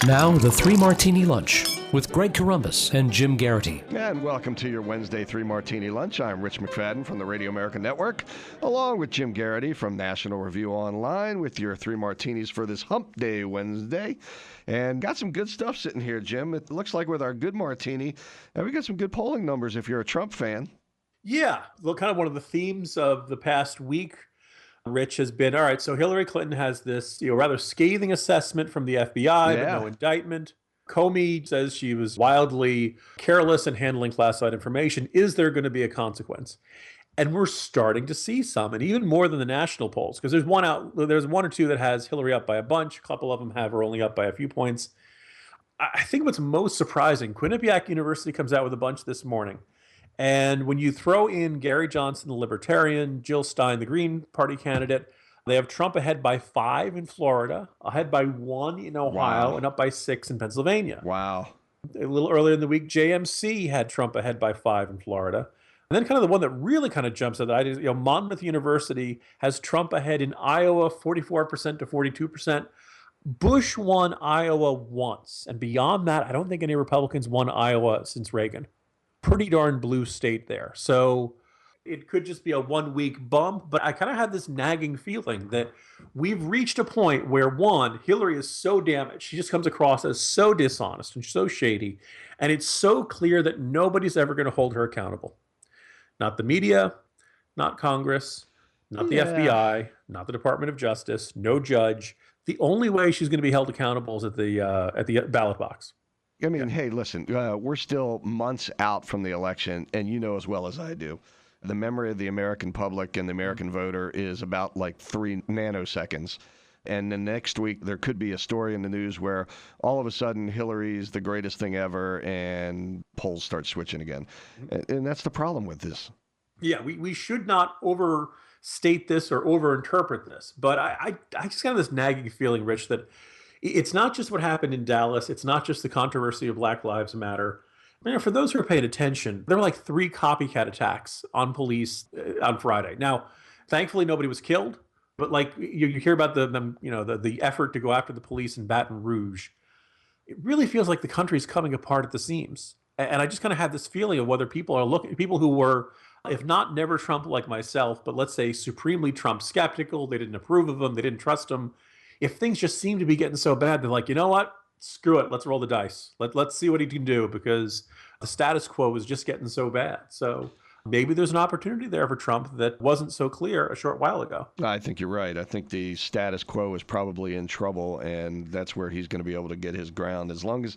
Now, the Three Martini Lunch with Greg Corombos and Jim Garrity. And welcome to your Wednesday Three Martini Lunch. I'm Rich McFadden from the Radio American Network, along with Jim Garrity from National Review Online with your Three Martinis for this Hump Day Wednesday. And got some good stuff sitting here, Jim. It looks like with our good martini, we got some good polling numbers if you're a Trump fan. Yeah, well, kind of one of the themes of the past week, Rich, has been, all right, so Hillary Clinton has this rather scathing assessment from the FBI, but no indictment. Comey says she was wildly careless in handling classified information. Is there going to be a consequence? And we're starting to see some, and even more than the national polls, because there's one or two that has Hillary up by a bunch. A couple of them have her only up by a few points. I think what's most surprising, Quinnipiac University comes out with a bunch this morning. And when you throw in Gary Johnson, the Libertarian, Jill Stein, the Green Party candidate, they have Trump ahead by 5 in Florida, ahead by 1 in Ohio, and up by 6 in Pennsylvania. Wow. A little earlier in the week, JMC had Trump ahead by 5 in Florida. And then kind of the one that really kind of jumps at that, Monmouth University has Trump ahead in Iowa, 44% to 42%. Bush won Iowa once. And beyond that, I don't think any Republicans won Iowa since Reagan. Pretty darn blue state there. So it could just be a 1 week bump, but I kind of had this nagging feeling that we've reached a point where, one, Hillary is so damaged. She just comes across as so dishonest and so shady. And it's so clear that nobody's ever going to hold her accountable. Not the media, not Congress, not the FBI, not the Department of Justice, no judge. The only way she's going to be held accountable is at the ballot box. I mean, hey, listen, we're still months out from the election, and you know as well as I do, the memory of the American public and the American voter is about like 3 nanoseconds. And then next week, there could be a story in the news where all of a sudden Hillary's the greatest thing ever and polls start switching again. And that's the problem with this. Yeah, we should not overstate this or overinterpret this. But I just got this nagging feeling, Rich, that it's not just what happened in Dallas. It's not just the controversy of Black Lives Matter. For those who are paying attention, there were like 3 copycat attacks on police on Friday. Now, thankfully, nobody was killed. But like you hear about the effort to go after the police in Baton Rouge, it really feels like the country's coming apart at the seams. And I just kind of had this feeling of whether people who were, if not never Trump like myself, but let's say supremely Trump skeptical, they didn't approve of him, they didn't trust him. If things just seem to be getting so bad, they're like, you know what? Screw it. Let's roll the dice. Let's see what he can do, because the status quo is just getting so bad. So maybe there's an opportunity there for Trump that wasn't so clear a short while ago. I think you're right. I think the status quo is probably in trouble, and that's where he's going to be able to get his ground. As long as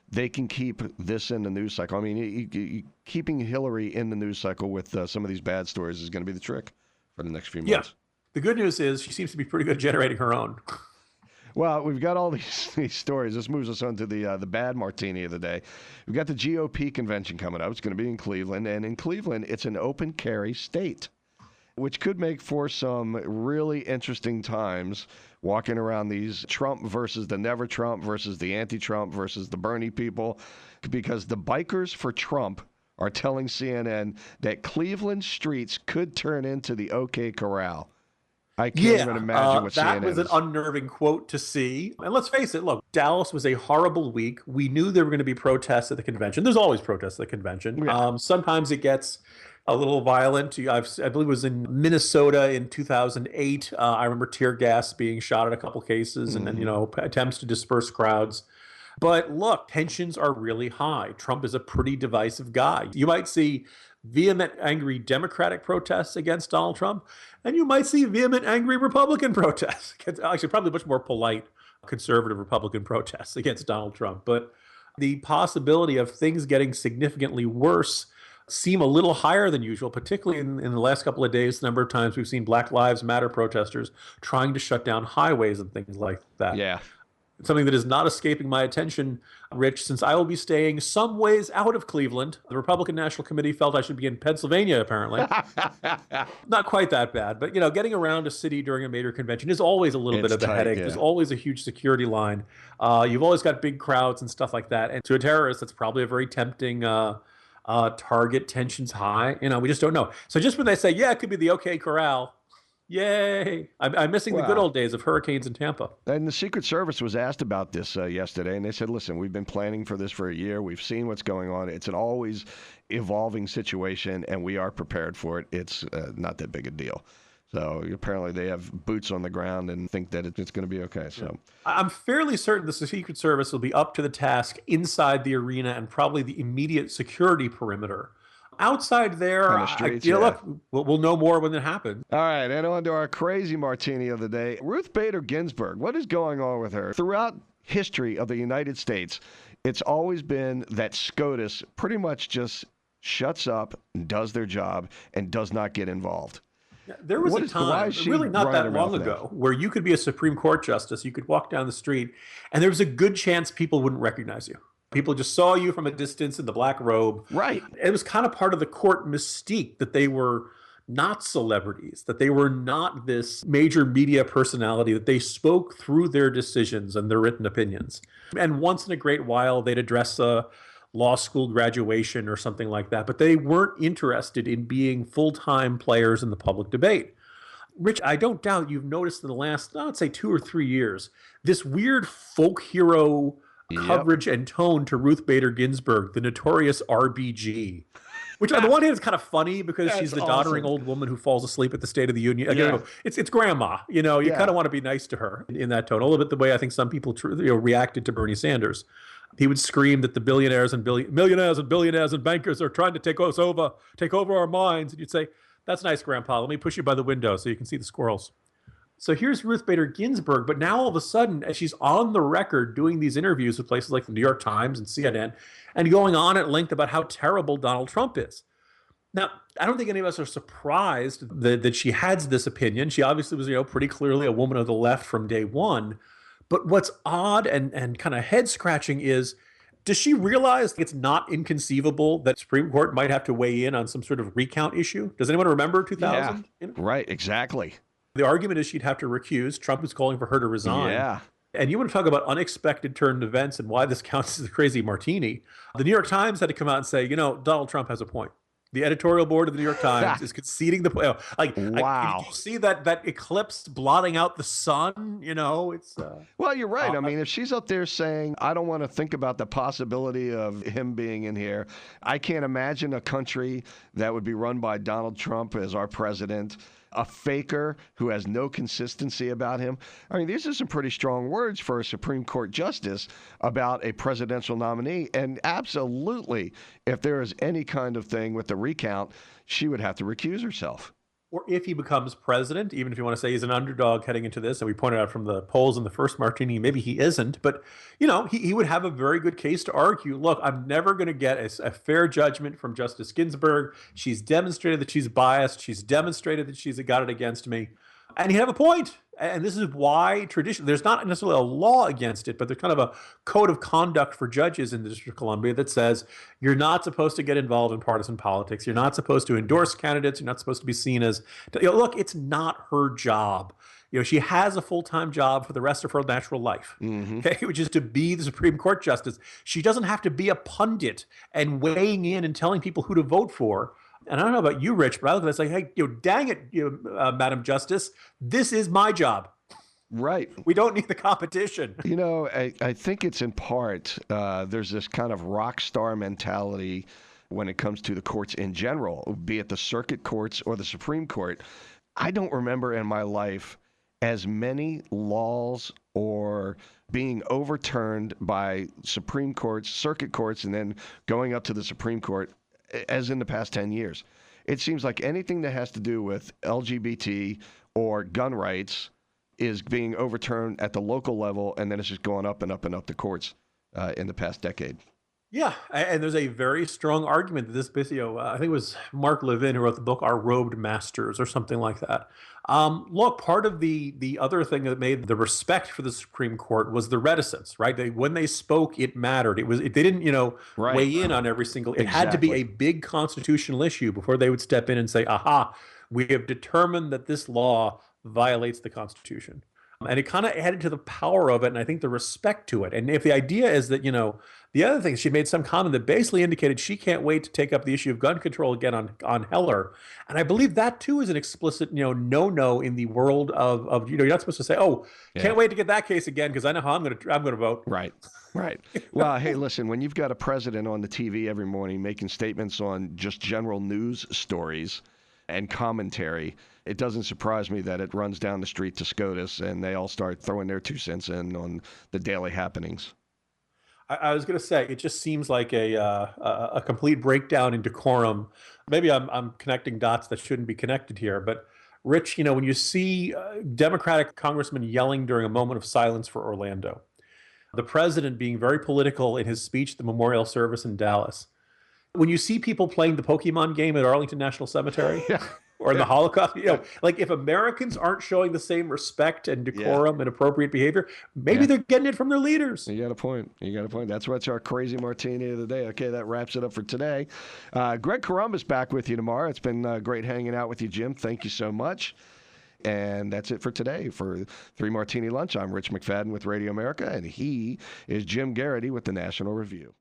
they can keep this in the news cycle. I mean, keeping Hillary in the news cycle with some of these bad stories is going to be the trick for the next few months. Yeah. The good news is she seems to be pretty good at generating her own. Well, we've got all these stories. This moves us on to the Bad Martini of the day. We've got the GOP convention coming up. It's going to be in Cleveland. And in Cleveland, it's an open carry state, which could make for some really interesting times walking around these Trump versus the never Trump versus the anti-Trump versus the Bernie people, because the bikers for Trump are telling CNN that Cleveland streets could turn into the OK Corral. I can't even imagine what CNN is. That was an unnerving quote to see. And let's face it, look, Dallas was a horrible week. We knew there were going to be protests at the convention. There's always protests at the convention. Yeah. Sometimes it gets a little violent. I believe it was in Minnesota in 2008. I remember tear gas being shot in a couple cases and then, attempts to disperse crowds. But look, tensions are really high. Trump is a pretty divisive guy. You might see vehement, angry Democratic protests against Donald Trump, and you might see vehement, angry Republican protests. Actually, probably much more polite conservative Republican protests against Donald Trump. But the possibility of things getting significantly worse seem a little higher than usual, particularly in the last couple of days. The number of times we've seen Black Lives Matter protesters trying to shut down highways and things like that. Yeah. Something that is not escaping my attention, Rich, since I will be staying some ways out of Cleveland. The Republican National Committee felt I should be in Pennsylvania, apparently. Not quite that bad, but, getting around a city during a major convention is always a little bit of a headache. Yeah. There's always a huge security line. You've always got big crowds and stuff like that. And to a terrorist, that's probably a very tempting target. Tensions high. We just don't know. So just when they say, yeah, it could be the OK Corral, Yay! I'm missing the good Wow. old days of hurricanes in Tampa. And the Secret Service was asked about this yesterday, and they said, listen, we've been planning for this for a year. We've seen what's going on. It's an always evolving situation, and we are prepared for it. It's not that big a deal. So apparently they have boots on the ground and think that it's going to be okay. So I'm fairly certain the Secret Service will be up to the task inside the arena and probably the immediate security perimeter. Outside there, on the streets, look, we'll know more when it happens. All right, and on to our crazy martini of the day. Ruth Bader Ginsburg, what is going on with her? Throughout history of the United States, it's always been that SCOTUS pretty much just shuts up, does their job, and does not get involved. There was a time, really not that long ago, where you could be a Supreme Court justice, you could walk down the street, and there was a good chance people wouldn't recognize you. People just saw you from a distance in the black robe. Right. It was kind of part of the court mystique that they were not celebrities, that they were not this major media personality, that they spoke through their decisions and their written opinions. And once in a great while, they'd address a law school graduation or something like that, but they weren't interested in being full-time players in the public debate. Rich, I don't doubt you've noticed in the last, I'd say 2 or 3 years, this weird folk hero coverage and tone to Ruth Bader Ginsburg, the notorious RBG, which on the one hand is kind of funny because she's the doddering old woman who falls asleep at the State of the Union. It's grandma, you kind of want to be nice to her in that tone, a little bit the way I think some people reacted to Bernie Sanders. He would scream that the millionaires and billionaires and bankers are trying to take over our minds. And you'd say, that's nice, Grandpa. Let me push you by the window so you can see the squirrels. So here's Ruth Bader Ginsburg, but now all of a sudden, as she's on the record doing these interviews with places like the New York Times and CNN, and going on at length about how terrible Donald Trump is. Now, I don't think any of us are surprised that she has this opinion. She obviously was, pretty clearly a woman of the left from day one. But what's odd and kind of head-scratching is, does she realize it's not inconceivable that Supreme Court might have to weigh in on some sort of recount issue? Does anyone remember 2000? Yeah, right, exactly. The argument is she'd have to recuse. Trump is calling for her to resign. Yeah. And you want to talk about unexpected turn events and why this counts as a crazy martini. The New York Times had to come out and say, Donald Trump has a point. The editorial board of the New York Times is conceding the point. Wow. Did you see that eclipse blotting out the sun? It's. Well, you're right. I mean, if she's up there saying, I don't want to think about the possibility of him being in here, I can't imagine a country that would be run by Donald Trump as our president, a faker who has no consistency about him. I mean, these are some pretty strong words for a Supreme Court justice about a presidential nominee. And absolutely, if there is any kind of thing with the recount, she would have to recuse herself. Or if he becomes president, even if you want to say he's an underdog heading into this, and we pointed out from the polls in the first martini, maybe he isn't, but he would have a very good case to argue, look, I'm never going to get a fair judgment from Justice Ginsburg. She's demonstrated that she's biased. She's demonstrated that she's got it against me. And he'd have a point. And this is why there's not necessarily a law against it, but there's kind of a code of conduct for judges in the District of Columbia that says you're not supposed to get involved in partisan politics. You're not supposed to endorse candidates. You're not supposed to be seen as, look, it's not her job. She has a full-time job for the rest of her natural life, okay, which is to be the Supreme Court justice. She doesn't have to be a pundit and weighing in and telling people who to vote for. And I don't know about you, Rich, but I look at this like, hey, dang it, Madam Justice, this is my job. Right. We don't need the competition. I think it's in part, there's this kind of rock star mentality when it comes to the courts in general, be it the circuit courts or the Supreme Court. I don't remember in my life as many laws or being overturned by Supreme Courts, circuit courts, and then going up to the Supreme Court as in the past 10 years. It seems like anything that has to do with LGBT or gun rights is being overturned at the local level, and then it's just going up and up and up the courts in the past decade. Yeah, and there's a very strong argument that this video, I think it was Mark Levin who wrote the book Our Robed Masters or something like that. Look, part of the other thing that made the respect for the Supreme Court was the reticence, right? When they spoke, it mattered. They didn't, weigh in on every single. It had to be a big constitutional issue before they would step in and say, "Aha, we have determined that this law violates the Constitution." And it kind of added to the power of it, and I think the respect to it. And if the idea is that, the other thing, she made some comment that basically indicated she can't wait to take up the issue of gun control again on Heller. And I believe that too is an explicit, no in the world of you're not supposed to say, oh, can't wait to get that case again because I know how I'm going to vote. Right. Right. Well, hey, listen, when you've got a president on the TV every morning making statements on just general news stories and commentary, it doesn't surprise me that it runs down the street to SCOTUS and they all start throwing their 2 cents in on the daily happenings. I was going to say, it just seems like a complete breakdown in decorum. Maybe I'm connecting dots that shouldn't be connected here, but Rich, when you see Democratic congressmen yelling during a moment of silence for Orlando, the president being very political in his speech at the memorial service in Dallas, when you see people playing the Pokemon game at Arlington National Cemetery, or in the Holocaust, like if Americans aren't showing the same respect and decorum and appropriate behavior, maybe they're getting it from their leaders. You got a point. That's what's our crazy martini of the day. Okay, that wraps it up for today. Greg Columbus back with you tomorrow. It's been great hanging out with you, Jim. Thank you so much. And that's it for today. For 3 Martini Lunch, I'm Rich McFadden with Radio America, and he is Jim Garrity with the National Review.